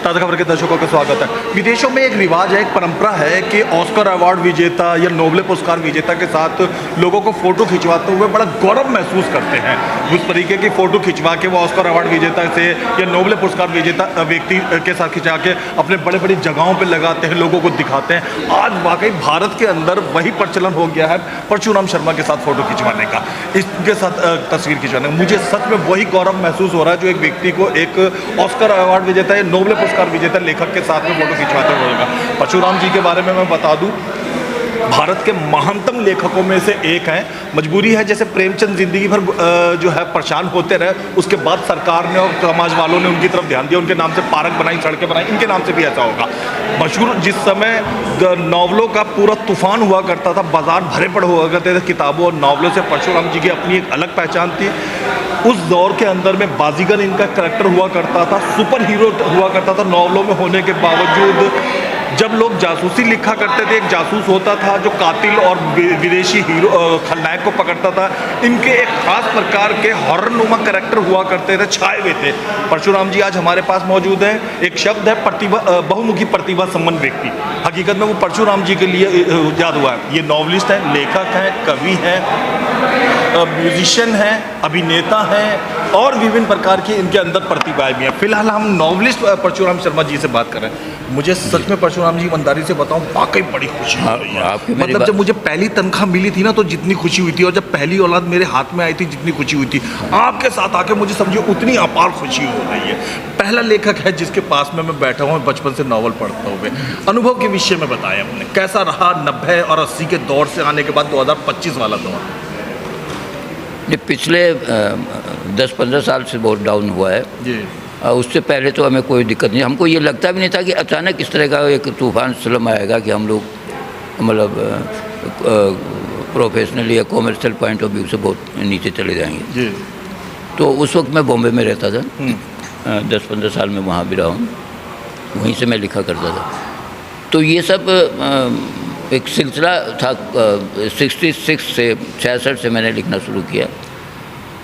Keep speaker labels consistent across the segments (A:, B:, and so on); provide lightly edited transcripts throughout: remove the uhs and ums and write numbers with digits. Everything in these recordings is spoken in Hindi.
A: ताज़ा खबर के दर्शकों का स्वागत है। विदेशों में एक रिवाज है, एक परंपरा है कि ऑस्कर अवार्ड विजेता या नोबेल पुरस्कार विजेता के साथ लोगों को फ़ोटो खिंचवाते हुए बड़ा गौरव महसूस करते हैं। उस तरीके की फ़ोटो खिंचवा के वो ऑस्कर अवार्ड विजेता से या नोबेल पुरस्कार विजेता व्यक्ति के साथ खिंचा के अपने बड़े बड़ी जगहों पर लगाते हैं, लोगों को दिखाते हैं। आज वाकई भारत के अंदर वही प्रचलन हो गया है परशुराम शर्मा के साथ फ़ोटो खिंचवाने का, इसके साथ तस्वीर खिंचवाने का। मुझे सच में वही गौरव महसूस हो रहा है जो एक व्यक्ति को एक ऑस्कर अवार्ड विजेता या नोबेल पुरस्कार विजेता लेखक के साथ में फोटो खिंचवाते हुए। परशुराम जी के बारे में मैं बता दूं, भारत के महानतम लेखकों में से एक हैं। मजबूरी है, जैसे प्रेमचंद जिंदगी भर जो है परेशान होते रहे, उसके बाद सरकार ने और समाज वालों ने उनकी तरफ ध्यान दिया, उनके नाम से पार्क बनाई, सड़कें बनाई, इनके नाम से भी ऐसा होगा। मशहूर जिस समय नावलों का पूरा तूफान हुआ करता था, बाजार भरे पड़े हुआ करते थे किताबों और नावलों से, परशुराम जी की अपनी एक अलग पहचान थी। उस दौर के अंदर में बाजीगर इनका कैरेक्टर हुआ करता था, सुपर हीरो हुआ करता था नावलों में होने के बावजूद। जब लोग जासूसी लिखा करते थे, एक जासूस होता था जो कातिल और विदेशी हीरो खलनायक को पकड़ता था। इनके एक खास प्रकार के हॉररनुमा कैरेक्टर हुआ करते थे, छाए हुए थे। परशुराम जी आज हमारे पास मौजूद हैं। एक शब्द है प्रतिभा, बहुमुखी प्रतिभा संपन्न व्यक्ति। हकीकत में वो परशुराम जी के लिए याद हुआ है। ये नॉवलिस्ट हैं, लेखक हैं, कवि हैं, म्यूजिशियन हैं, अभिनेता हैं और विभिन्न प्रकार की इनके अंदर प्रतिभाएं भी हैं। फिलहाल हम नॉवलिस्ट परशुराम शर्मा जी से बात कर रहे हैं। मुझे सच में परशुराम जी ईमानदारी से बताऊं, वाकई बड़ी खुशी हो रही है। मतलब जब मुझे पहली तनख्वाह मिली थी ना, तो जितनी खुशी हुई थी, और जब पहली औलाद मेरे हाथ में आई थी जितनी खुशी हुई थी, आपके साथ आके मुझे समझिए उतनी अपार खुशी हो रही है। पहला लेखक है जिसके पास में मैं बैठा हूँ बचपन से नॉवल पढ़ता हुए। अनुभव के विषय में बताया हमने, कैसा रहा 90 और 80 के दौर से आने के बाद 2025 वाला दौर?
B: ये पिछले 10-15 साल से बहुत डाउन हुआ है जी। उससे पहले तो हमें कोई दिक्कत नहीं, हमको ये लगता भी नहीं था कि अचानक इस तरह का एक तूफान स्लम आएगा कि हम लोग मतलब प्रोफेशनली या कॉमर्शियल पॉइंट ऑफ व्यू से बहुत नीचे चले जाएंगे जी। तो उस वक्त मैं बॉम्बे में रहता था, 10-15 साल में वहाँ भी रहा हूँ, वहीं से मैं लिखा करता था। तो ये सब एक सिलसिला था। 66 से 66 से मैंने लिखना शुरू किया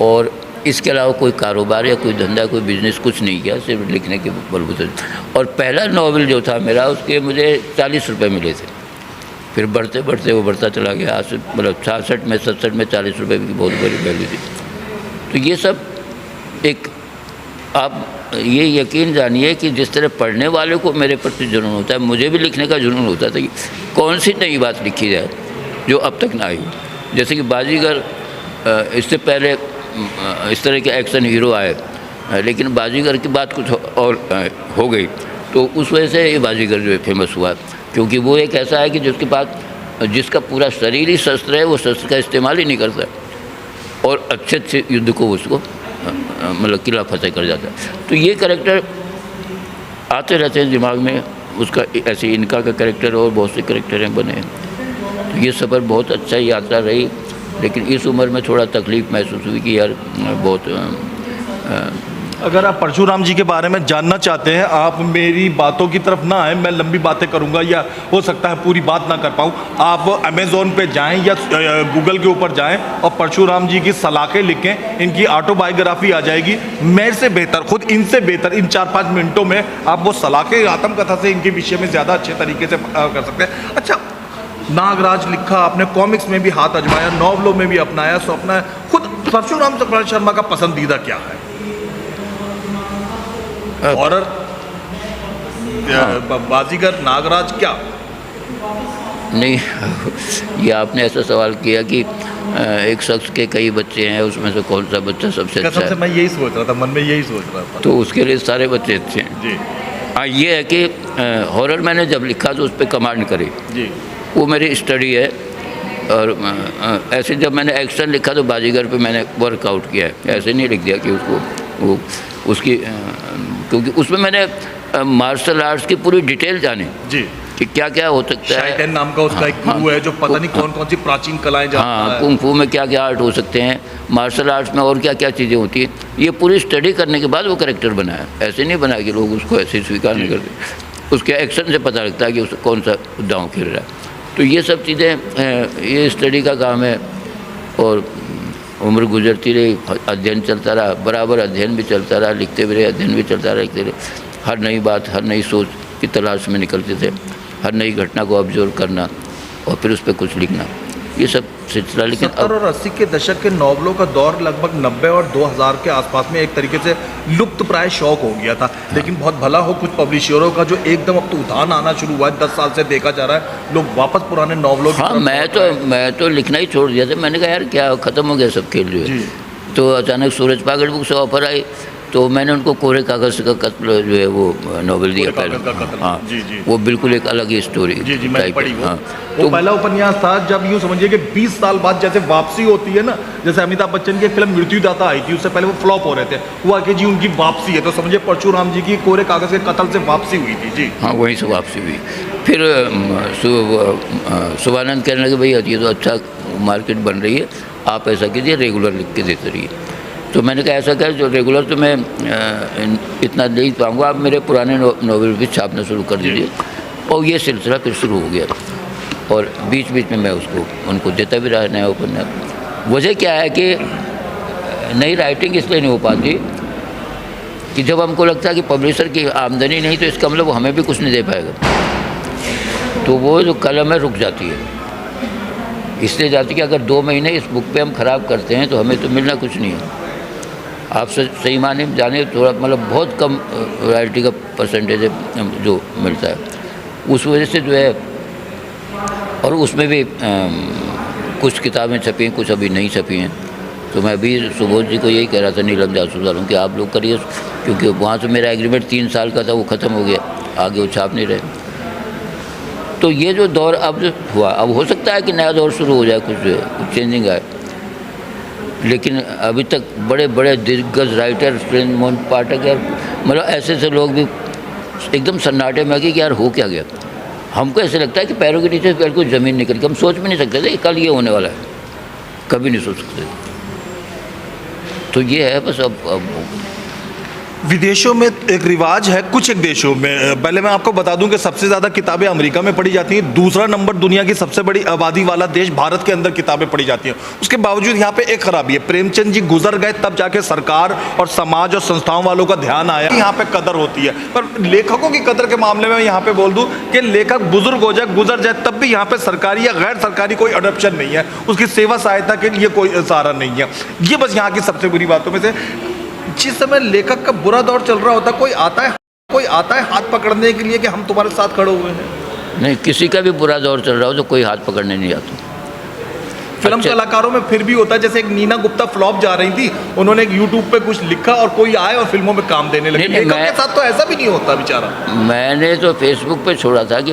B: और इसके अलावा कोई कारोबार या कोई धंधा, कोई बिजनेस कुछ नहीं किया, सिर्फ लिखने के बलबूते। और पहला नॉवल जो था मेरा, उसके मुझे 40 रुपये मिले थे। फिर बढ़ते बढ़ते वो बढ़ता चला गया। आज से मतलब 66 में 67 में 40 रुपये की बहुत बड़ी वैल्यू थी। तो ये सब एक, आप ये यकीन जानिए कि जिस तरह पढ़ने वाले को मेरे प्रति जुनून होता है, मुझे भी लिखने का जुनून होता था कि कौन सी नई बात लिखी जाए जो अब तक ना आई। जैसे कि बाजीगर, इससे पहले इस तरह के एक्शन हीरो आए, लेकिन बाजीगर की बात कुछ और हो गई, तो उस वजह से ये बाजीगर जो है फेमस हुआ, क्योंकि वो एक ऐसा है कि जिसका पूरा शरीर ही शस्त्र है, वो शस्त्र का इस्तेमाल ही नहीं करता और अच्छे युद्ध को उसको मतलब किला फतेह कर जाता है। तो ये कैरेक्टर आते रहते हैं दिमाग में उसका, ऐसे इनका का कैरेक्टर और बहुत से कैरेक्टर हैं बने। तो ये सफ़र बहुत अच्छा यात्रा रही, लेकिन इस उम्र में थोड़ा तकलीफ़ महसूस हुई कि यार बहुत।
A: अगर आप परशुराम जी के बारे में जानना चाहते हैं, आप मेरी बातों की तरफ ना आए, मैं लंबी बातें करूंगा या हो सकता है पूरी बात ना कर पाऊँ। आप अमेज़ॉन पे जाएं या गूगल के ऊपर जाएं और परशुराम जी की सलाखें लिखें, इनकी ऑटोबायोग्राफी आ जाएगी। मेरे से बेहतर, खुद इनसे बेहतर, इन 4-5 मिनटों में आप वो सलाखें आत्मकथा से इनके विषय में ज़्यादा अच्छे तरीके से कर सकते हैं। अच्छा, नागराज लिखा आपने, कॉमिक्स में भी हाथ आजमाया, नॉवलों में भी अपनाया, सो अपना खुद परशुराम शर्मा का पसंदीदा क्या है? हॉरर, बाजीगर, नागराज, क्या?
B: नहीं, ये आपने ऐसा सवाल किया कि एक शख्स के कई बच्चे हैं, उसमें से कौन सा बच्चा सबसे अच्छा है?
A: मैं यही सोच रहा था, मन में यही सोच रहा था।
B: तो उसके लिए सारे बच्चे अच्छे हैं जी। हाँ, ये है कि हॉरर मैंने जब लिखा तो उस पर कमांड करी जी, वो मेरी स्टडी है। और ऐसे जब मैंने एक्शन लिखा तो बाजीगर पे मैंने वर्कआउट किया है, ऐसे नहीं लिख दिया कि उसको वो उसकी, क्योंकि उसमें मैंने मार्शल आर्ट्स की पूरी डिटेल जानी जी, कि क्या क्या हो सकता है।
A: शाइटेन नाम का उसका एक गुरु है जो पता नहीं कौन कौन सी प्राचीन कलाएं जानता है।
B: कुंग फू में क्या क्या आर्ट हो सकते हैं, मार्शल आर्ट्स में और क्या क्या चीज़ें होती हैं, ये पूरी स्टडी करने के बाद वो कैरेक्टर बनाया। ऐसे नहीं बनाया कि लोग उसको ऐसे स्वीकार नहीं करते, उसके एक्शन से पता लगता है कि उस कौन सा दांव खेल रहा है। तो ये सब चीज़ें ये स्टडी का काम है। और उम्र गुजरती रही, अध्ययन चलता रहा, बराबर अध्ययन भी चलता रहा, लिखते भी रहे, अध्ययन भी चलता रहा, लिखते रहे। हर नई बात, हर नई सोच की तलाश में निकलते थे, हर नई घटना को ऑब्जर्व करना और फिर उस पर कुछ लिखना, ये सब सिलसिला। लेकिन
A: 70 और 80 के दशक के नॉवलों का दौर लगभग 90 और 2000 के आसपास में एक तरीके से लुप्त प्राय शौक हो गया था। लेकिन बहुत भला हो कुछ पब्लिशरों का जो एकदम अब तो उठान आना शुरू हुआ है, 10 साल से देखा जा रहा है लोग वापस पुराने नॉवलों की
B: हाँ, मैं तो लिखना ही छोड़ दिया था। मैंने कहा यार क्या ख़त्म हो गया सब खेल जो है। तो अचानक सूरज पागल बुक से ऑफर आई, तो मैंने उनको कोरे कागज़ का कत्ल जो है वो नॉवल दिया पहले। हाँ, वो बिल्कुल एक अलग ही स्टोरी।
A: जी मैंने पढ़ी वो।
B: हाँ,
A: वो पहला उपन्यास था जब यूँ समझिए कि 20 साल बाद जैसे वापसी होती है ना, जैसे अमिताभ बच्चन की फिल्म मृत्युदाता आई थी, उससे पहले वो फ्लॉप हो रहे थे, हुआ कि जी उनकी वापसी है, तो समझिए परशुराम जी की कोरे कागज़ के कत्ल से वापसी हुई थी। जी
B: हाँ, वहीं से वापसी हुई। फिर शुभानंद कहने लगे भाई ये तो अच्छा मार्केट बन रही है, आप ऐसा कीजिए रेगुलर लिख के देते रहिए। तो मैंने कहा ऐसा क्या, जो रेगुलर तो मैं इतना दे ही पाऊँगा, आप मेरे पुराने नॉवेल भी छापना शुरू कर दीजिए। और ये सिलसिला फिर शुरू हो गया और बीच बीच में मैं उसको उनको देता भी रहा नया उपन्यास। वजह क्या है कि नई राइटिंग इसलिए नहीं हो पाती कि जब हमको लगता है कि पब्लिशर की आमदनी नहीं तो इसका मतलब वो हमें भी कुछ नहीं दे पाएगा, तो वो जो कलम है रुक जाती है। इसलिए जाती कि अगर 2 महीने इस बुक पे हम ख़राब करते हैं तो हमें तो मिलना कुछ नहीं है। आप सही माने जाने थोड़ा मतलब बहुत कम रॉयल्टी का परसेंटेज है जो मिलता है, उस वजह से जो है। और उसमें भी कुछ किताबें छपी हैं, कुछ अभी नहीं छपी हैं। तो मैं अभी सुबोध जी को यही कह रहा था, नीलम जासूस वालों कि आप लोग करिए, क्योंकि वहाँ से मेरा एग्रीमेंट 3 साल का था, वो ख़त्म हो गया, आगे वो छाप नहीं रहे। तो ये जो दौर अब जो हुआ, अब हो सकता है कि नया दौर शुरू हो जाए, कुछ चेंजिंग आए। लेकिन अभी तक बड़े बड़े दिग्गज राइटर सुरेंद्र मोहन पाठक यार, मतलब ऐसे ऐसे लोग भी एकदम सन्नाटे में कि यार हो क्या गया। हमको ऐसे लगता है कि पैरों के नीचे पैर को ज़मीन निकल के, हम सोच भी नहीं सकते थे कि कल ये होने वाला है, कभी नहीं सोच सकते। तो ये है बस। अब
A: विदेशों में एक रिवाज है, कुछ एक देशों में, पहले मैं आपको बता दूं कि सबसे ज़्यादा किताबें अमेरिका में पढ़ी जाती हैं, दूसरा नंबर दुनिया की सबसे बड़ी आबादी वाला देश भारत के अंदर किताबें पढ़ी जाती हैं। उसके बावजूद यहाँ पे एक खराबी है, प्रेमचंद जी गुजर गए तब जाके सरकार और समाज और संस्थाओं वालों का ध्यान आया, यहाँ पे कदर होती है। पर लेखकों की कदर के मामले में यहाँ पे बोल दूँ कि लेखक बुजुर्ग हो जाए, गुजर जाए, तब भी यहाँ पे सरकारी या गैर सरकारी कोई अडॉप्शन नहीं है, उसकी सेवा सहायता के लिए कोई सहारा नहीं है। ये बस यहाँ की सबसे बुरी बातों में से। जिस समय लेखक का बुरा दौर चल रहा होता, कोई आता है हाथ पकड़ने के लिए कि हम तुम्हारे साथ खड़े हुए हैं।
B: नहीं, किसी का भी बुरा दौर चल रहा हो तो कोई हाथ पकड़ने नहीं आता।
A: फिल्म कलाकारों में फिर भी होता है, जैसे एक नीना गुप्ता फ्लॉप जा रही थी, उन्होंने एक यूट्यूब पे कुछ लिखा और कोई आए और फिल्मों में काम देने लगे। लेखक के साथ तो ऐसा भी नहीं होता बेचारा।
B: मैंने तो फेसबुक पे छोड़ा था कि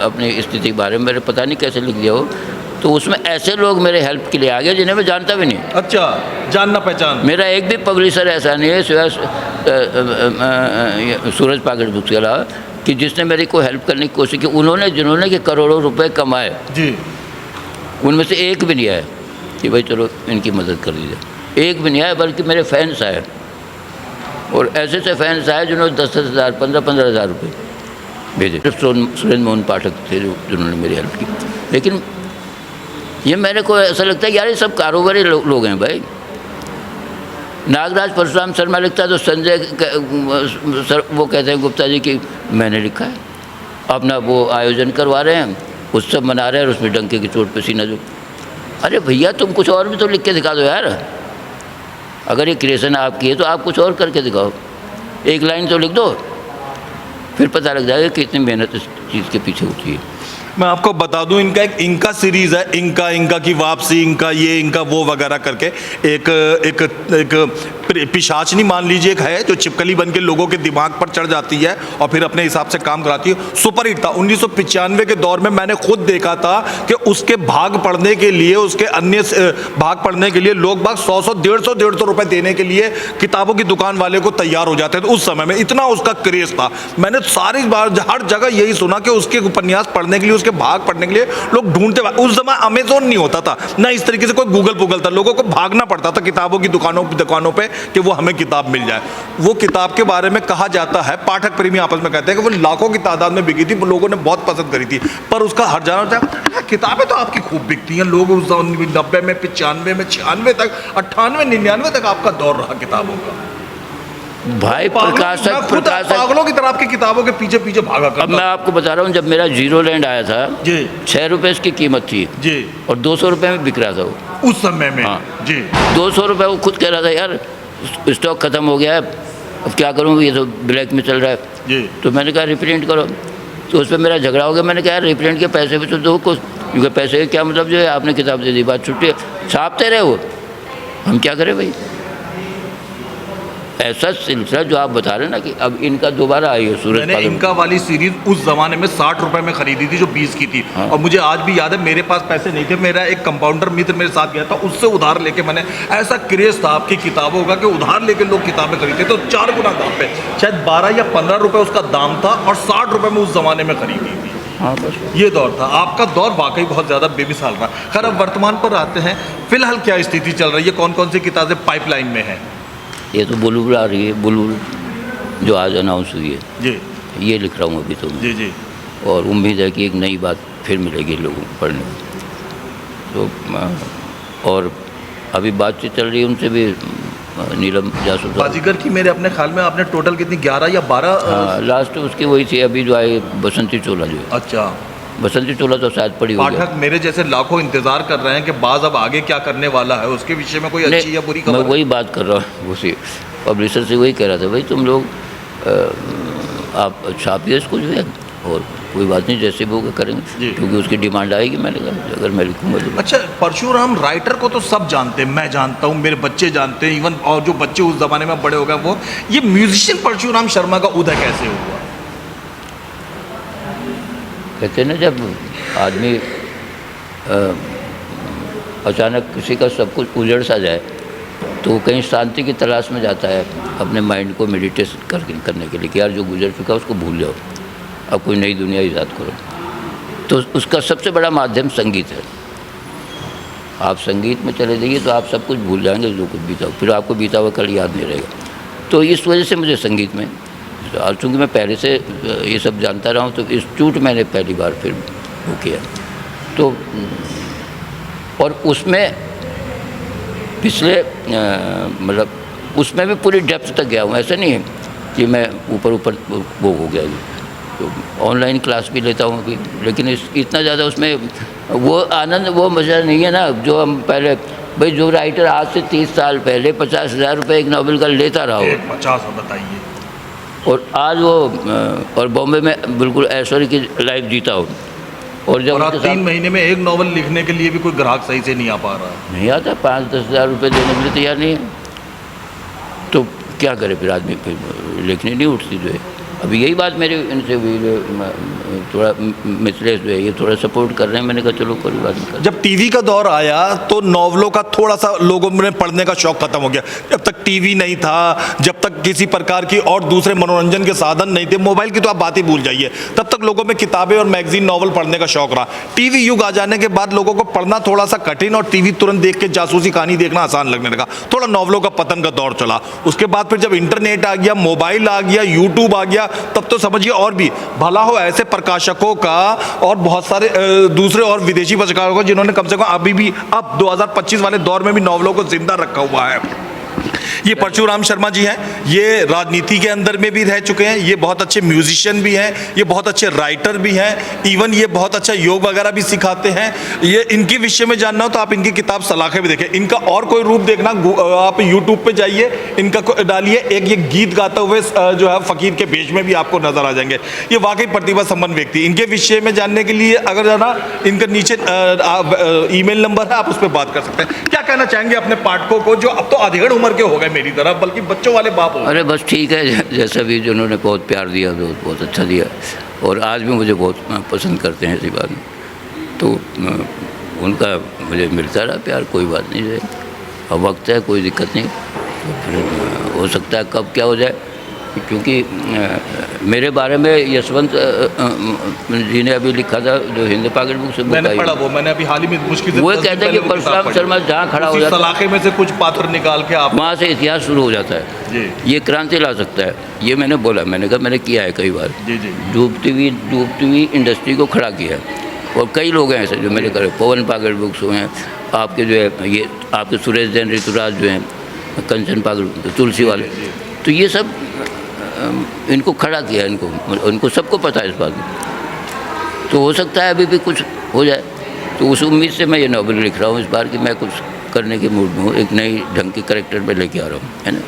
B: अपनी स्थिति के बारे में, मेरे पता नहीं कैसे लिख दिया हो, तो उसमें ऐसे लोग मेरे हेल्प के लिए आ गए जिन्हें मैं जानता भी नहीं।
A: अच्छा, जानना पहचान।
B: मेरा एक भी पब्लिशर ऐसा नहीं है सिवाय सूरज पागल बुक्स के अलावा कि जिसने मेरी को हेल्प करने की कोशिश की। उन्होंने जिन्होंने कि करोड़ों रुपए कमाए
A: जी, उनमें
B: से एक भी नहीं आया कि भाई चलो इनकी मदद कर दीजिए, एक भी नहीं आया। बल्कि मेरे फैंस आए, और ऐसे ऐसे फैंस आए जिन्होंने 10,000 15,000 रुपये भेजे। सुरेंद्र मोहन पाठक थे जिन्होंने मेरी हेल्प की। लेकिन ये मेरे को ऐसा लगता है यार ये सब कारोबारी लोग हैं भाई। नागराज परशुराम शर्मा लिखता है तो संजय सर वो कहते हैं गुप्ता जी कि मैंने लिखा है, अपना वो आयोजन करवा रहे हैं, उत्सव मना रहे हैं और उसमें डंके की चोट पे सीना जो। अरे भैया तुम कुछ और भी तो लिख के दिखा दो यार। अगर ये क्रिएशन आपकी है तो आप कुछ और करके दिखाओ, एक लाइन तो लिख दो, फिर पता लग जाएगा कि कितनी मेहनत इस चीज़ के पीछे होती है।
A: मैं आपको बता दूं, इनका एक इंका सीरीज़ है, इंका की वापसी, इंका ये इंका वो वगैरह करके एक पिशाचनी मान लीजिए एक है जो छिपकली बन के लोगों के दिमाग पर चढ़ जाती है और फिर अपने हिसाब से काम कराती है। सुपर हिट था 1995 के दौर में। मैंने खुद देखा था कि उसके भाग पढ़ने के लिए, उसके अन्य भाग पढ़ने के लिए लोग बाग 100 150 रुपए देने के लिए किताबों की दुकान वाले को तैयार हो जाते थे। उस समय में इतना उसका क्रेज था। मैंने सारी बार हर जगह यही सुना कि उसके उपन्यास पढ़ने के लिए, उसके भाग पढ़ने के लिए लोग ढूंढते। उस समय अमेजोन नहीं होता था, ना इस तरीके से कोई गूगल था, लोगों को भागना पड़ता था किताबों की दुकानों पे कि वो हमें किताब मिल जाए। वो किताब के बारे में कहा जाता है, पाठक प्रेमी आपस में कहते हैं कि वो लाखों की तादाद में बिकी थी, लोगों ने बहुत पसंद करी थी। पर उसका हर जाना था, किताबें तो आपकी खूब बिकती हैं, लोग 90 में 95 में 96 तक 98 99 तक आपका दौर रहा किताबों का।
B: भाई प्रकाशक
A: पागलों की तरह आपकी किताबों के पीछे पीछे भागा
B: अब
A: करता
B: मैं आपको बता रहा हूँ, जब मेरा जीरो लैंड आया था
A: जी
B: 6 रुपये इसकी कीमत थी
A: जी
B: और 200 रुपये में बिक रहा था वो।
A: उस समय में।
B: हाँ।
A: जी
B: 200 रुपये वो खुद कह रहा था, यार स्टॉक ख़त्म हो गया है, अब क्या करूँ, ये तो ब्लैक में चल रहा है।
A: जी
B: तो मैंने कहा रिप्रिंट करो, तो उस पर मेरा झगड़ा हो गया। मैंने कहा यार रिप्रिंट के पैसे भी तो दो कुछ, क्योंकि पैसे का क्या मतलब, जो है आपने किताब दे दी, बात छुट्टी है, छापते रहे वो, हम क्या करें भाई। ऐसा सिलसिला जो आप बता रहे हैं ना कि अब इनका दोबारा आई है सूरज
A: मैंने
B: पालन।
A: इनका वाली सीरीज उस जमाने में 60 रुपए में खरीदी थी, जो 20 की थी।
B: हाँ।
A: और मुझे आज भी याद है, मेरे पास पैसे नहीं थे, मेरा एक कंपाउंडर मित्र मेरे साथ गया था, उससे उधार लेके मैंने, ऐसा क्रेज था आपकी किताबों का कि उधार लेके लोग किताबें खरीदते तो 4 गुना दाम पे, शायद 12 या 15 रुपए उसका दाम था, और 60 रुपए में उस जमाने में खरीदी थी।
B: हाँ बस
A: ये दौर था, आपका दौर वाकई बहुत ज़्यादा बेमिसाल रहा। खैर अब वर्तमान पर आते हैं, फिलहाल क्या स्थिति चल रही है, कौन कौन सी किताबें पाइपलाइन में हैं?
B: ये तो बुलबुल आ रही है, बुलबुल जो आज अनाउंस हुई है,
A: जी
B: ये लिख रहा हूँ अभी तो मैं।
A: जी जी
B: और उम्मीद है कि एक नई बात फिर मिलेगी लोगों को पढ़ने को। तो और अभी बातचीत चल रही है उनसे भी, नीलम जासूस।
A: बाजीगर की मेरे अपने ख्याल में आपने टोटल कितनी 11 या 12?
B: हाँ, लास्ट उसकी वही थी अभी जो आई, बसंती चोला जो है।
A: अच्छा,
B: बसंती चोला तो शायद पड़ी होगी।
A: पाठक मेरे जैसे लाखों इंतजार कर रहे हैं कि बाज अब आगे क्या करने वाला है, उसके विषय में कोई अच्छी या बुरी
B: मैं
A: खबर?
B: वही बात कर रहा हूँ, उसी पब्लिशर से वही कह रहा था, भाई तुम लोग आप छापिए इसको जो है, और कोई बात नहीं, जैसे भी होगा करेंगे, क्योंकि उसकी डिमांड आएगी। मैंने कहा अगर मैं लिखूँगा तो।
A: अच्छा, परशुराम राइटर को तो सब जानते हैं, मैं जानता हूँ, मेरे बच्चे जानते हैं, इवन और जो बच्चे उस जमाने में बड़े हो गए वो, ये म्यूजिशियन परशुराम शर्मा का उदय कैसे हुआ?
B: कहते हैं ना, जब आदमी अचानक किसी का सब कुछ उजड़ सा जाए तो वो कहीं शांति की तलाश में जाता है, अपने माइंड को मेडिटेशन करने के लिए कि यार जो गुजर चुका उसको भूल जाओ, अब कोई नई दुनिया ईजाद करो। तो उसका सबसे बड़ा माध्यम संगीत है। आप संगीत में चले जाइए तो आप सब कुछ भूल जाएंगे जो कुछ बीता हो, फिर आपको बीता हुआ कल याद नहीं रहेगा। तो इस वजह से मुझे संगीत में, और चूँकि मैं पहले से ये सब जानता रहा हूँ, तो इंस्टीट्यूट मैंने पहली बार फिर वो किया। तो और उसमें पिछले मतलब उसमें भी पूरी डेप्थ तक गया हूँ। ऐसा नहीं है कि मैं ऊपर वो हो गया। तो ऑनलाइन क्लास भी लेता हूँ अभी, लेकिन इतना ज़्यादा उसमें वो आनंद, वो मज़ा नहीं है ना जो हम पहले। भाई जो राइटर आज से 30 साल पहले 50,000 रुपये एक नावल का लेता रहा हो,
A: 50 बताइए,
B: और आज वो और बॉम्बे में बिल्कुल ऐश्वर्य की लाइफ जीता हो, और जब
A: और 3 महीने में एक नॉवल लिखने के लिए भी कोई ग्राहक सही से नहीं आ पा रहा है,
B: नहीं आता, 5-10 हज़ार रुपये देने के लिए तैयार नहीं है, तो क्या करे फिर आदमी, फिर लिखने नहीं उठती जो है। अभी यही बात मेरी इनसे हुई, थोड़ा मिसलेस जो है ये थोड़ा सपोर्ट कर रहे हैं। मैंने कहा चलो कोई बात नहीं।
A: जब टीवी का दौर आया तो नॉवलों का थोड़ा सा लोगों में पढ़ने का शौक खत्म हो गया। जब तक टीवी नहीं था, जब तक किसी प्रकार की और दूसरे मनोरंजन के साधन नहीं थे, मोबाइल की तो आप बात ही भूल जाइए, तब तक लोगों में किताबें और मैगजीन नॉवल पढ़ने का शौक रहा। टीवी युग आ जाने के बाद लोगों को पढ़ना थोड़ा सा कठिन और टीवी तुरंत देख के जासूसी कहानी देखना आसान लगने लगा। थोड़ा नॉवलों का पतन का दौर चला। उसके बाद फिर जब इंटरनेट आ गया, मोबाइल आ गया, यूट्यूब आ गया, तब तो समझिए और भी भला हो ऐसे प्रकाशकों का और बहुत सारे दूसरे और विदेशी पत्रकारों को जिन्होंने कम से कम अभी भी अब 2025 वाले दौर में भी नॉवलों को जिंदा रखा हुआ है। ये परशुराम शर्मा जी हैं, ये राजनीति के अंदर में भी रह चुके हैं, ये बहुत अच्छे म्यूजिशियन भी हैं, ये बहुत अच्छे राइटर भी हैं, इवन ये बहुत अच्छा योग वगैरह भी सिखाते हैं। ये इनके विषय में जानना हो तो आप इनकी किताब सलाखें भी देखें। इनका और कोई रूप देखना, आप यूट्यूब पे जाइए, इनका डालिए, एक ये गीत गाते हुए जो है फकीर के भेष में भी आपको नजर आ जाएंगे। ये वाकई प्रतिभा संपन्न व्यक्ति। इनके विषय में जानने के लिए अगर जाना, इनका नीचे ईमेल नंबर है, आप उस पर बात कर सकते हैं। क्या कहना चाहेंगे अपने पाठकों को जो अब तो अधेड़ उम्र के हो गए मेरी तरह, बल्कि बच्चों वाले बाप हो?
B: अरे बस ठीक है, जैसा भी जिन्होंने बहुत प्यार दिया तो बहुत अच्छा दिया, और आज भी मुझे बहुत पसंद करते हैं, ऐसी बात नहीं। तो उनका मुझे मिलता रहा प्यार, कोई बात नहीं है। अब वक्त है, कोई दिक्कत नहीं। तो फिर हो सकता है कब क्या हो जाए, क्योंकि मेरे बारे में यशवंत जी ने अभी लिखा था, जो हिंद पाकिट बुक से
A: मैंने पढ़ा, वो मैंने अभी हाल ही में मुश्किल से
B: वो कहते हैं कि परशुराम शर्मा जहाँ खड़ा हो जाता है,
A: सलाखे में से कुछ पात्र निकाल के आप
B: वहाँ से इतिहास शुरू हो जाता है जी। ये क्रांति ला सकता है। ये मैंने बोला, मैंने कहा मैंने किया है कई बार
A: जी जी।
B: डूबती हुई इंडस्ट्री को खड़ा किया है, और कई लोग हैं ऐसे जो मेरे करे, पवन पाकिट बुक्स हुए हैं, आपके जो है ये आपके सुरेश जैन ऋतुराज जो हैं, कंचन पाकिट तुलसी वाले, तो ये सब इनको खड़ा किया, इनको सबको पता है इस बात में। तो हो सकता है अभी भी कुछ हो जाए, तो उस उम्मीद से मैं ये नॉवल लिख रहा हूँ इस बार कि मैं कुछ करने के मूड में हूँ, एक नई ढंग की कैरेक्टर में लेके आ रहा हूँ, है ना।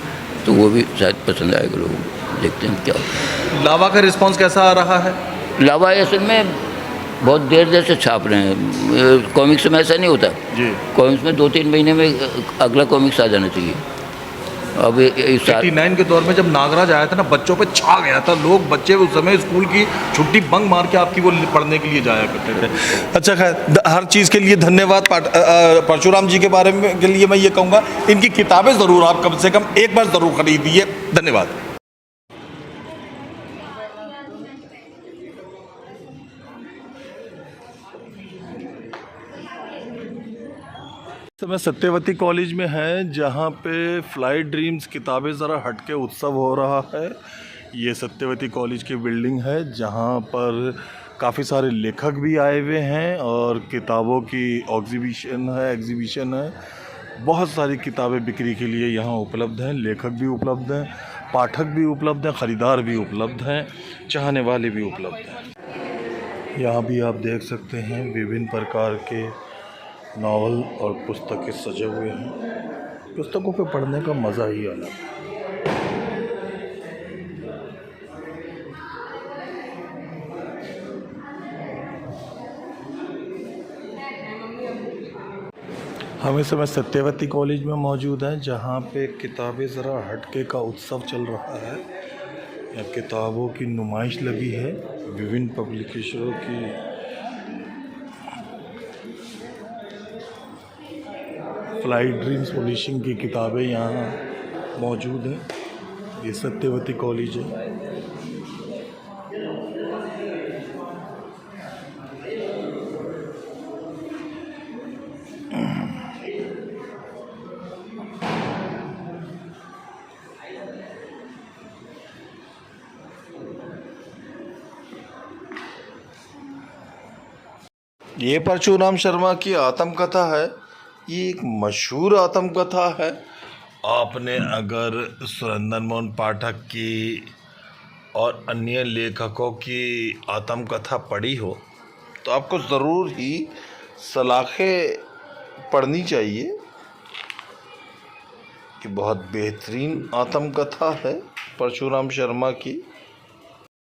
B: तो वो भी शायद पसंद आएगा लोगों को, देखते हैं क्या होता है।
A: लावा का रिस्पांस कैसा आ रहा है?
B: लावा असल में बहुत देर से छाप रहे हैं, कॉमिक्स में ऐसा नहीं होता
A: जी।
B: कॉमिक्स में 2-3 महीने में अगला कॉमिक्स आ जाना चाहिए। अब इस
A: 89 के दौर में जब नागराज आया था ना, बच्चों पे छा गया था, लोग बच्चे उस समय स्कूल की छुट्टी बंक मार के आपकी वो पढ़ने के लिए जाया करते थे। अच्छा खैर, हर चीज़ के लिए धन्यवाद। परशुराम जी के बारे में के लिए मैं ये कहूँगा, इनकी किताबें ज़रूर आप कम से कम एक बार ज़रूर खरीदिए। धन्यवाद। मैं सत्यवती कॉलेज में है, जहाँ पे फ्लाइट ड्रीम्स किताबें ज़रा हटके उत्सव हो रहा है। ये सत्यवती कॉलेज की बिल्डिंग है, जहाँ पर काफ़ी सारे लेखक भी आए हुए हैं और किताबों की एग्जीबिशन है। बहुत सारी किताबें बिक्री के लिए यहाँ उपलब्ध हैं, लेखक भी उपलब्ध हैं, पाठक भी उपलब्ध हैं, ख़रीदार भी उपलब्ध हैं, चाहने वाले भी उपलब्ध हैं। यहाँ भी आप देख सकते हैं विभिन्न प्रकार के नावल और पुस्तकें सजे हुए हैं। पुस्तकों पे पढ़ने का मज़ा ही अलग है। हम इस समय सत्यवती कॉलेज में मौजूद हैं, जहाँ पे किताबें ज़रा हटके का उत्सव चल रहा है। यहाँ किताबों की नुमाइश लगी है, विभिन्न पब्लिकेशनों की फ्लाइट ड्रीम्स पब्लिशिंग की किताबें यहाँ मौजूद हैं। ये सत्यवती कॉलेज है। ये परशुराम शर्मा की आत्मकथा है। ये एक मशहूर आत्मकथा है। आपने अगर सुरेंद्र मोहन पाठक की और अन्य लेखकों की आत्मकथा पढ़ी हो तो आपको ज़रूर ही सलाखें पढ़नी चाहिए कि बहुत बेहतरीन आत्मकथा है परशुराम शर्मा की।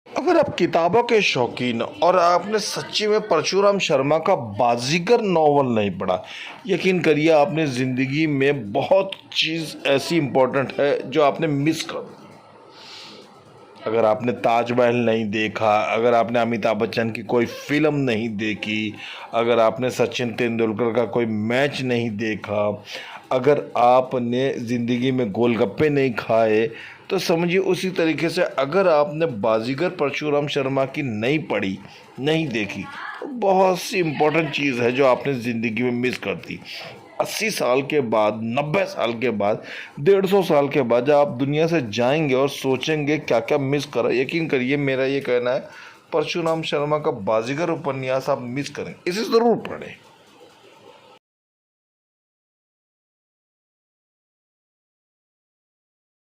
A: अगर आप किताबों के शौकीन और आपने सच्ची में परशुराम शर्मा का बाजीगर नॉवल नहीं पढ़ा, यकीन करिए आपने ज़िंदगी में बहुत चीज़ ऐसी इम्पोर्टेंट है जो आपने मिस कर दी। अगर आपने ताजमहल नहीं देखा, अगर आपने अमिताभ बच्चन की कोई फिल्म नहीं देखी, अगर आपने सचिन तेंदुलकर का कोई मैच नहीं देखा, अगर आपने ज़िंदगी में गोलगप्पे नहीं खाए, तो समझिए उसी तरीके से अगर आपने बाजीगर परशुराम शर्मा की नहीं पढ़ी, नहीं देखी, तो बहुत सी इम्पोर्टेंट चीज़ है जो आपने ज़िंदगी में मिस कर दी। 80 साल के बाद, 90 साल के बाद, 150 साल के बाद जब आप दुनिया से जाएंगे और सोचेंगे क्या क्या मिस करा, यकीन करिए मेरा ये कहना है परशुराम शर्मा का बाजीगर उपन्यास आप मिस करें, इसे ज़रूर पढ़ें।